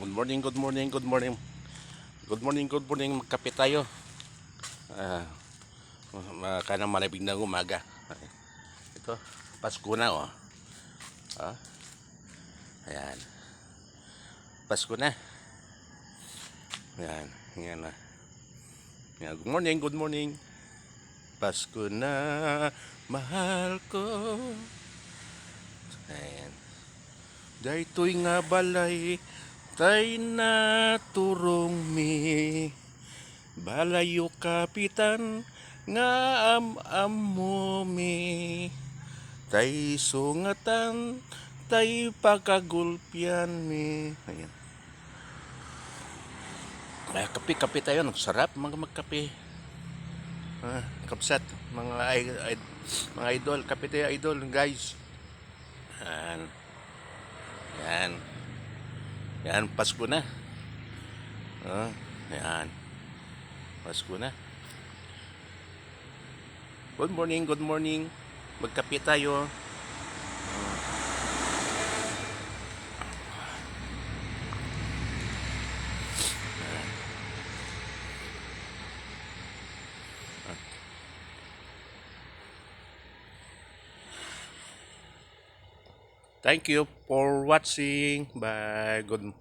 Good morning, good morning, good morning. Good morning, good morning. Magkape tayo. Ah, kanang malabig na umaga. Ito, Pasko na oh. Ah, ayan. Pasko na. Ayan, ayan na. Ayan, good morning, good morning. Pasko na, mahal ko. Ayan. Daytoy nga balay, tay naturong mi. Balayo kapitan nga am-am mi. Tay sungatan, tay pagkagulpian mi. Ayan. Kape-kape tayo. Sarap magkape. Kapsat, mga idol. Kape tayo, idol, guys. Yan. Yan. Yan, Pasko na. Yan. Pasko na. Good morning, good morning. Magkape tayo. Thank you for watching. Bye. Good